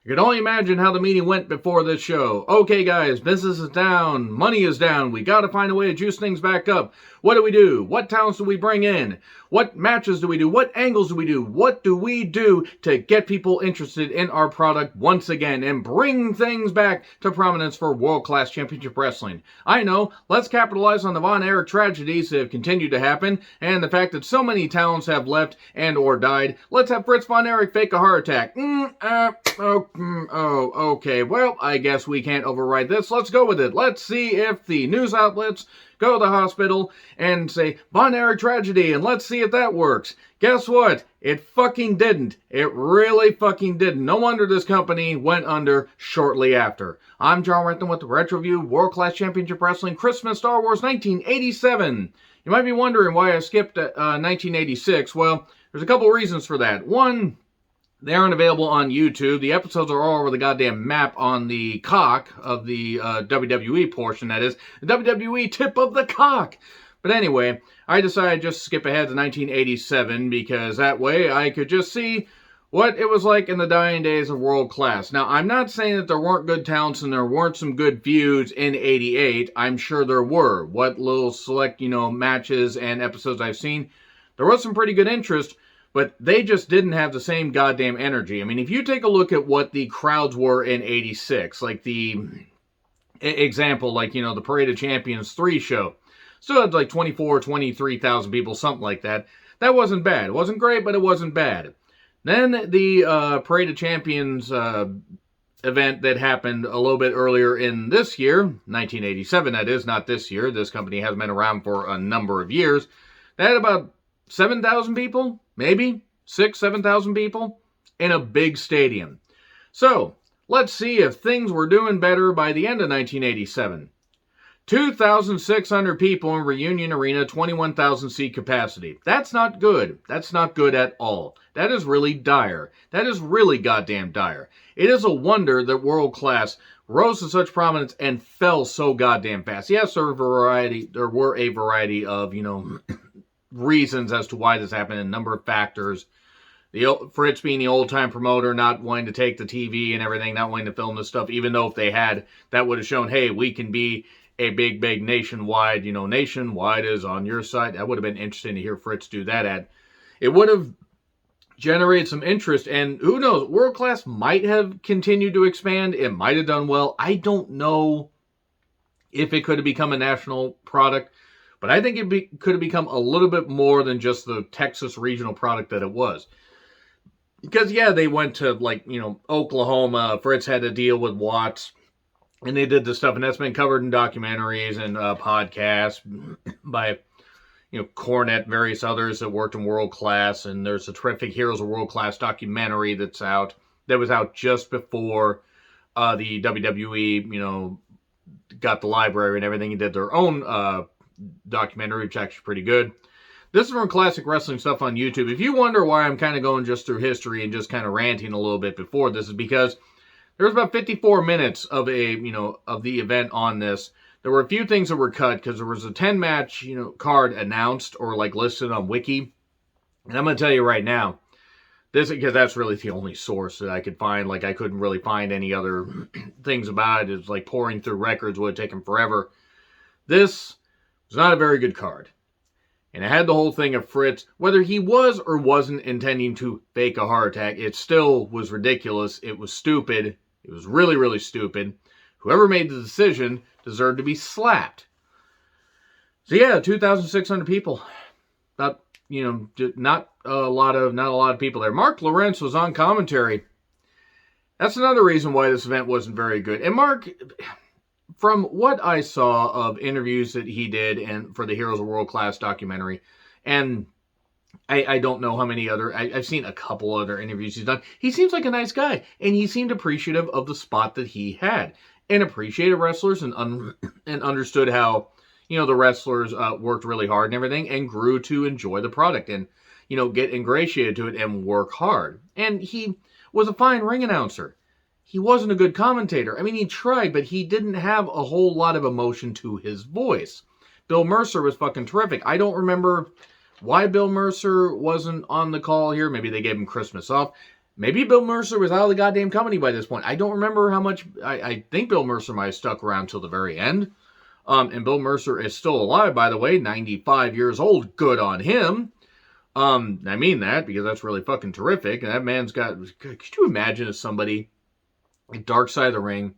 You can only imagine how the meeting went before this show. Okay, guys, business is down. Money is down. We got to find a way to juice things back up. What do we do? What talents do we bring in? What matches do we do? What angles do we do? What do we do to get people interested in our product once again and bring things back to prominence for world-class championship wrestling? I know, let's capitalize on the Von Erich tragedies that have continued to happen and the fact that so many talents have left and or died. Let's have Fritz Von Erich fake a heart attack. Okay, well, I guess we can't override this. Let's go with it. Let's see if the news outlets go to the hospital and say, Von Erich tragedy, and let's see if that works. Guess what? It fucking didn't. It really fucking didn't. No wonder this company went under shortly after. I'm John Renton with the Retro View World Class Championship Wrestling Christmas Star Wars 1987. You might be wondering why I skipped 1986. Well, there's a couple reasons for that. One, they aren't available on YouTube. The episodes are all over the goddamn map on the cock of the WWE portion, that is. The WWE tip of the cock. But anyway, I decided just to skip ahead to 1987 because that way I could just see what it was like in the dying days of World Class. Now, I'm not saying that there weren't good talents and there weren't some good feuds in 88. I'm sure there were. What little select, matches and episodes I've seen, there was some pretty good interest. But they just didn't have the same goddamn energy. I mean, if you take a look at what the crowds were in 86, like the example, like, the Parade of Champions 3 show, still had like 23,000 people, something like that. That wasn't bad. It wasn't great, but it wasn't bad. Then the Parade of Champions event that happened a little bit earlier in this year, 1987 that is, not this year. This company has been around for a number of years. That had about 7,000 people, maybe 7,000 people in a big stadium. So, let's see if things were doing better by the end of 1987. 2,600 people in Reunion Arena, 21,000 seat capacity. That's not good. That's not good at all. That is really dire. That is really goddamn dire. It is a wonder that World Class rose to such prominence and fell so goddamn fast. Yes, there were a variety of, reasons as to why this happened, a number of factors. Fritz being the old-time promoter, not wanting to take the TV and everything, not wanting to film this stuff, even though if they had, that would have shown, hey, we can be a big nationwide, nationwide is on your side. That would have been interesting to hear Fritz do that at. It would have generated some interest, and who knows, World Class might have continued to expand. It might have done well. I don't know if it could have become a national product. But I think it could have become a little bit more than just the Texas regional product that it was. Because, yeah, they went to, Oklahoma. Fritz had to deal with Watts. And they did this stuff. And that's been covered in documentaries and podcasts by, Cornette, various others that worked in World Class. And there's a terrific Heroes of World Class documentary that's out. That was out just before the WWE, got the library and everything and did their own documentary, which is actually pretty good. This is from Classic Wrestling Stuff on YouTube. If you wonder why I'm kind of going just through history and just kind of ranting a little bit before this, is because there's about 54 minutes of of the event on this. There were a few things that were cut because there was a 10-match, card announced or listed on Wiki. And I'm going to tell you right now, because that's really the only source that I could find. I couldn't really find any other things about it. It's like pouring through records would have taken forever. This was not a very good card. And it had the whole thing of Fritz, whether he was or wasn't intending to fake a heart attack, it still was ridiculous. It was stupid. It was really, really stupid. Whoever made the decision deserved to be slapped. So yeah, 2,600 people. Not a lot of people there. Mark Lawrence was on commentary. That's another reason why this event wasn't very good. And Mark, from what I saw of interviews that he did and for the Heroes of World Class documentary, and I don't know how many other, I've seen a couple other interviews he's done. He seems like a nice guy, and he seemed appreciative of the spot that he had, and appreciated wrestlers and understood how, the wrestlers worked really hard and everything, and grew to enjoy the product and, get ingratiated to it and work hard. And he was a fine ring announcer. He wasn't a good commentator. I mean, he tried, but he didn't have a whole lot of emotion to his voice. Bill Mercer was fucking terrific. I don't remember why Bill Mercer wasn't on the call here. Maybe they gave him Christmas off. Maybe Bill Mercer was out of the goddamn company by this point. I don't remember how much. I think Bill Mercer might have stuck around till the very end. And Bill Mercer is still alive, by the way, 95 years old. Good on him. I mean that because that's really fucking terrific. And that man's got. Could you imagine if somebody, like Dark Side of the Ring,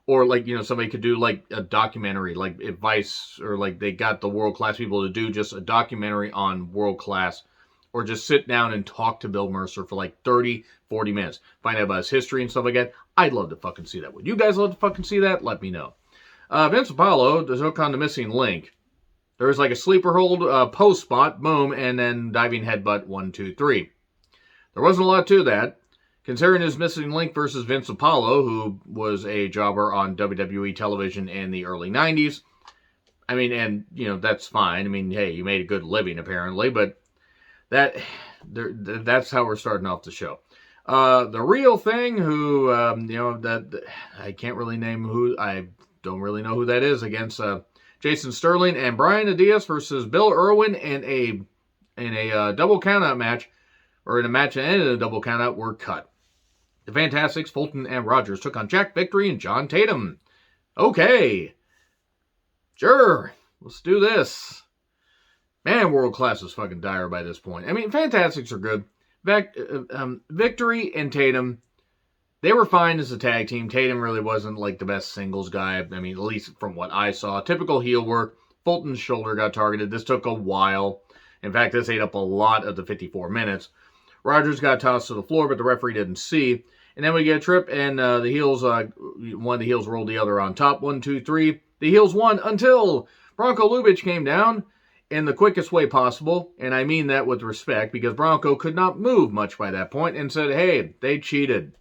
or like, somebody could do like a documentary, like Vice, or like they got the world class people to do just a documentary on world class, or just sit down and talk to Bill Mercer for like 30, 40 minutes. Find out about his history and stuff like that. I'd love to fucking see that. Would you guys love to fucking see that? Let me know. Vince Apollo does hook on the missing link. There was like a sleeper hold, post spot, boom, and then diving headbutt, 1, 2, 3. There wasn't a lot to that. Considering his missing link versus Vince Apollo, who was a jobber on WWE television in the early 90s. I mean, and, that's fine. I mean, hey, you made a good living, apparently, but that's how we're starting off the show. The real thing, who, that I can't really name who, I don't really know who that is, against Jason Sterling and Brian Adias versus Bill Irwin in a double countout match, or in a match that ended in a double countout, were cut. The Fantastics, Fulton and Rogers, took on Jack Victory and John Tatum. Okay. Sure. Let's do this. Man, world class is fucking dire by this point. I mean, Fantastics are good. Victory and Tatum, they were fine as a tag team. Tatum really wasn't like the best singles guy. I mean, at least from what I saw. Typical heel work. Fulton's shoulder got targeted. This took a while. In fact, this ate up a lot of the 54 minutes. Rogers got tossed to the floor, but the referee didn't see. And then we get a trip, and the heels, one of the heels rolled the other on top. 1, 2, 3. The heels won until Bronco Lubitsch came down in the quickest way possible. And I mean that with respect, because Bronco could not move much by that point, and said, hey, they cheated.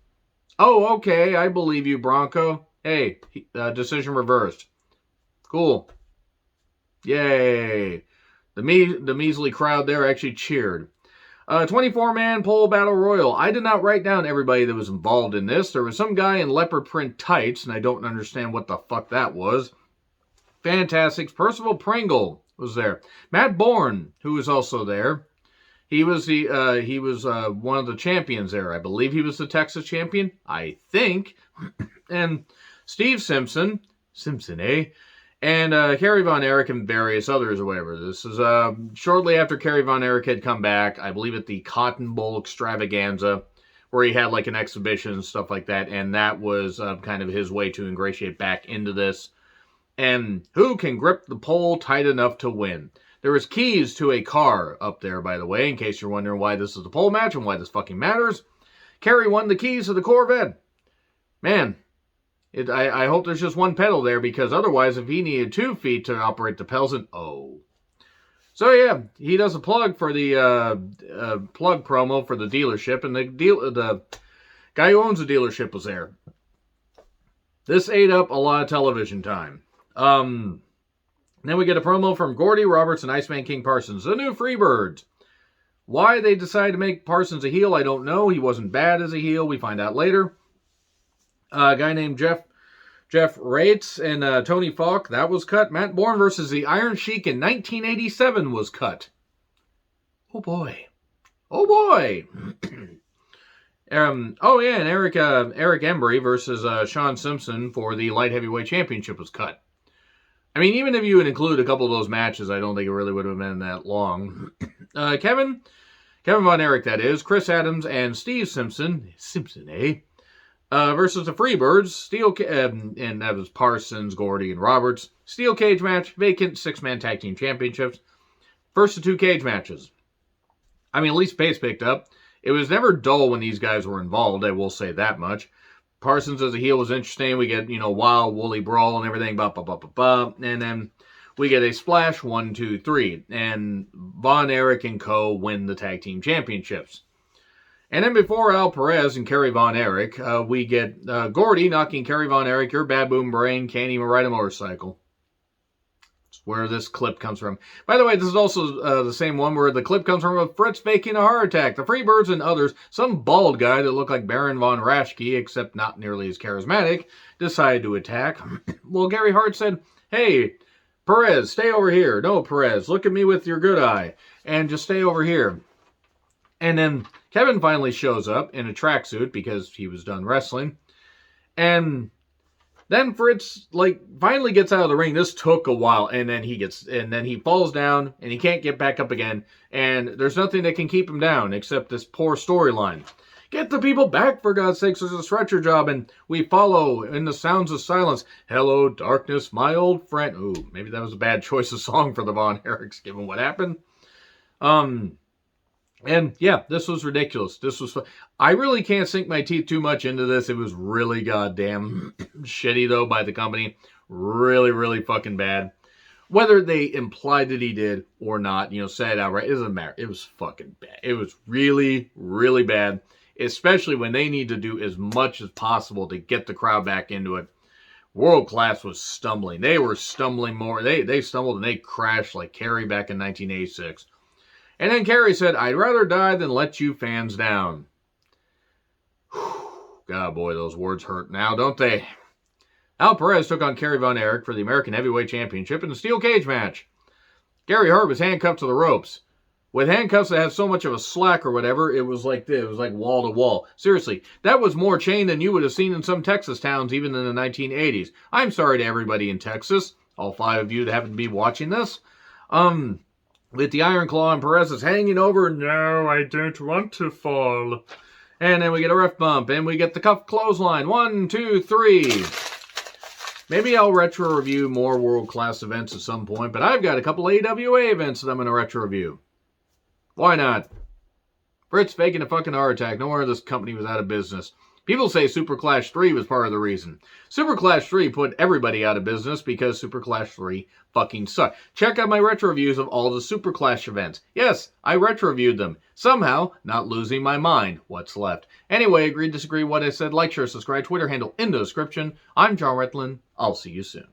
Oh, okay, I believe you, Bronco. Hey, decision reversed. Cool. Yay. The measly crowd there actually cheered. 24-man pole battle royal. I did not write down everybody that was involved in this. There was some guy in leopard print tights, and I don't understand what the fuck that was. Fantastics. Percival Pringle was there. Matt Bourne, who was also there. He was one of the champions there. I believe he was the Texas champion. I think. And Steve Simpson, and Kerry Von Erich and various others or whatever. This is shortly after Kerry Von Erich had come back, I believe at the Cotton Bowl extravaganza, where he had like an exhibition and stuff like that, and that was kind of his way to ingratiate back into this. And who can grip the pole tight enough to win? There was keys to a car up there, by the way, in case you're wondering why this is a pole match and why this fucking matters. Kerry won the keys to the Corvette. Man, I hope there's just one pedal there, because otherwise, if he needed 2 feet to operate the pedals, oh. So yeah, he does a plug for the plug promo for the dealership, and the guy who owns the dealership was there. This ate up a lot of television time. Then we get a promo from Gordy Roberts and Iceman King Parsons, the new Freebirds. Why they decided to make Parsons a heel, I don't know. He wasn't bad as a heel. We find out later. A guy named Jeff Rates and Tony Falk, that was cut. Matt Bourne versus the Iron Sheik in 1987 was cut. Oh boy. Oh yeah, and Eric Embry versus Sean Simpson for the Light Heavyweight Championship was cut. I mean, even if you would include a couple of those matches, I don't think it really would have been that long. Kevin Von Erich, that is, Chris Adams and Steve Simpson, versus the Freebirds, and that was Parsons, Gordy, and Roberts. Steel cage match, vacant 6-man tag team championships. First of 2 cage matches. I mean, at least pace picked up. It was never dull when these guys were involved, I will say that much. Parsons as a heel was interesting. We get, wild, woolly brawl and everything, and then we get a splash, 1, 2, 3, and Von Erich and Co. win the tag team championships. And then before Al Perez and Kerry Von Erich, we get Gordy knocking Kerry Von Erich, your baboon brain, can't even ride a motorcycle. That's where this clip comes from. By the way, this is also the same one where the clip comes from of Fritz faking a heart attack. The Freebirds and others, some bald guy that looked like Baron Von Raschke, except not nearly as charismatic, decided to attack. Well, Gary Hart said, hey, Perez, stay over here. No, Perez, look at me with your good eye, and just stay over here. And then Kevin finally shows up in a tracksuit because he was done wrestling. And then Fritz finally gets out of the ring. This took a while, and then he falls down and he can't get back up again. And there's nothing that can keep him down except this poor storyline. Get the people back, for God's sakes, there's a stretcher job, and we follow in the sounds of silence. Hello, darkness, my old friend. Ooh, maybe that was a bad choice of song for the Von Erichs, given what happened. And yeah, this was ridiculous. This was fun. I really can't sink my teeth too much into this. It was really goddamn shitty, though, by the company. Really, really fucking bad. Whether they implied that he did or not, said it outright, it doesn't matter. It was fucking bad. It was really, really bad. Especially when they need to do as much as possible to get the crowd back into it. World Class was stumbling. They were stumbling more. They stumbled and they crashed like Kerry back in 1986. And then Kerry said, I'd rather die than let you fans down. God, boy, those words hurt now, don't they? Al Perez took on Kerry Von Erich for the American Heavyweight Championship in a steel cage match. Gary Hart was handcuffed to the ropes. With handcuffs that had so much of a slack or whatever, it was like this. It was like wall to wall. Seriously, that was more chain than you would have seen in some Texas towns even in the 1980s. I'm sorry to everybody in Texas, all 5 of you that happen to be watching this. With the iron claw and Perez is hanging over. No, I don't want to fall. And then we get a ref bump, and we get the cuff clothesline. 1, 2, 3. Maybe I'll retro review more World Class events at some point, but I've got a couple AWA events that I'm going to retro review. Why not? Fritz faking a fucking heart attack. No wonder this company was out of business. People say Super Clash 3 was part of the reason. Super Clash 3 put everybody out of business because Super Clash 3 fucking sucked. Check out my retro reviews of all the Super Clash events. Yes, I retro reviewed them. Somehow, not losing my mind. What's left? Anyway, agree, disagree, what I said, like, share, subscribe, Twitter handle in the description. I'm John Retlin. I'll see you soon.